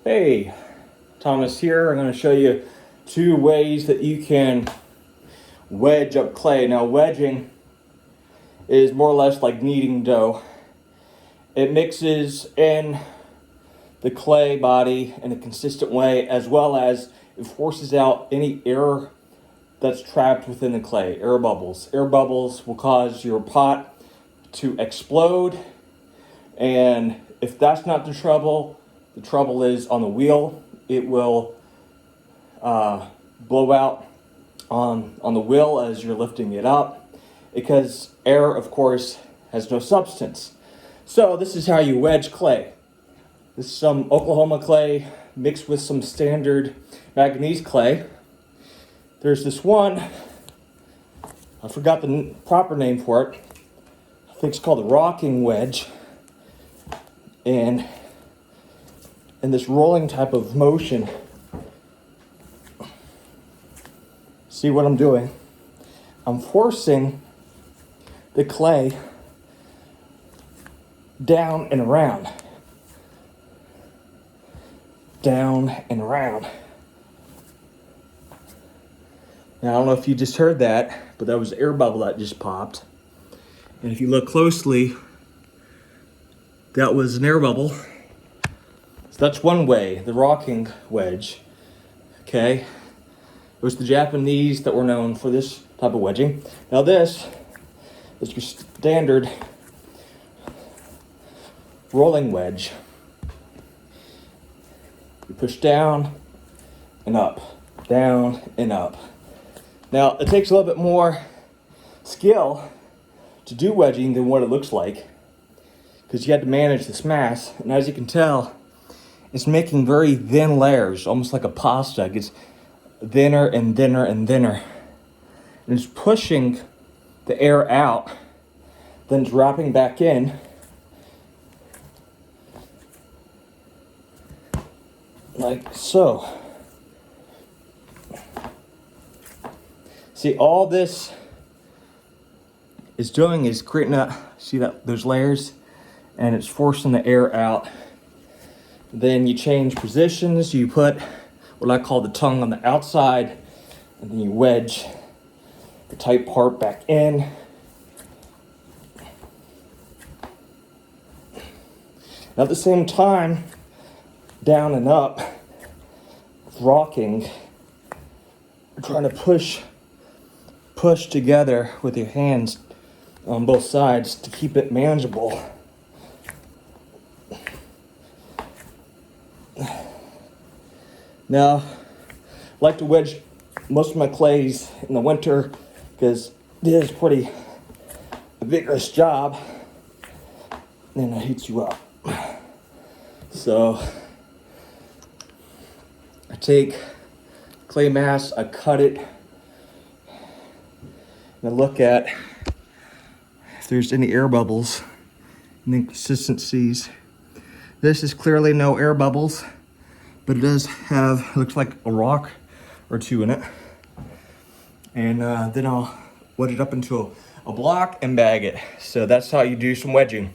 Hey, Thomas here. I'm going to show you two ways that you can wedge up clay. Now, wedging is more or less like kneading dough. It mixes in the clay body in a consistent way, as well as it forces out any air that's trapped within the clay, air bubbles. Air bubbles will cause your pot to explode, and if that's not the trouble is on the wheel. It will blow out on the wheel as you're lifting it up, because air, of course, has no substance. So this is how you wedge clay. This is some Oklahoma clay mixed with some standard manganese clay. There's this one, I forgot the proper name for it. I think it's called the rocking wedge. And in this rolling type of motion, see what I'm doing? I'm forcing the clay down and around. Down and around. Now, I don't know if you just heard that, but that was an air bubble that just popped. And if you look closely, that was an air bubble. So that's one way, the rocking wedge. Okay? It was the Japanese that were known for this type of wedging. Now this is your standard rolling wedge. You push down and up, down and up. Now, it takes a little bit more skill to do wedging than what it looks like, because you have to manage this mass. And as you can tell, it's making very thin layers, almost like a pasta. It gets thinner and thinner and thinner. And it's pushing the air out, then dropping back in. Like so. See, all this is doing is creating those layers, and it's forcing the air out. Then you change positions, you put what I call the tongue on the outside, and then you wedge the tight part back in. Now at the same time, down and up, rocking, trying to push together with your hands on both sides to keep it manageable. Now, I like to wedge most of my clays in the winter because it is pretty a vigorous job, and it heats you up. So I take clay mass, I cut it, and I look at if there's any air bubbles and inconsistencies. This is clearly no air bubbles, but it does have, looks like a rock or two in it. And then I'll wedge it up into a block and bag it. So that's how you do some wedging.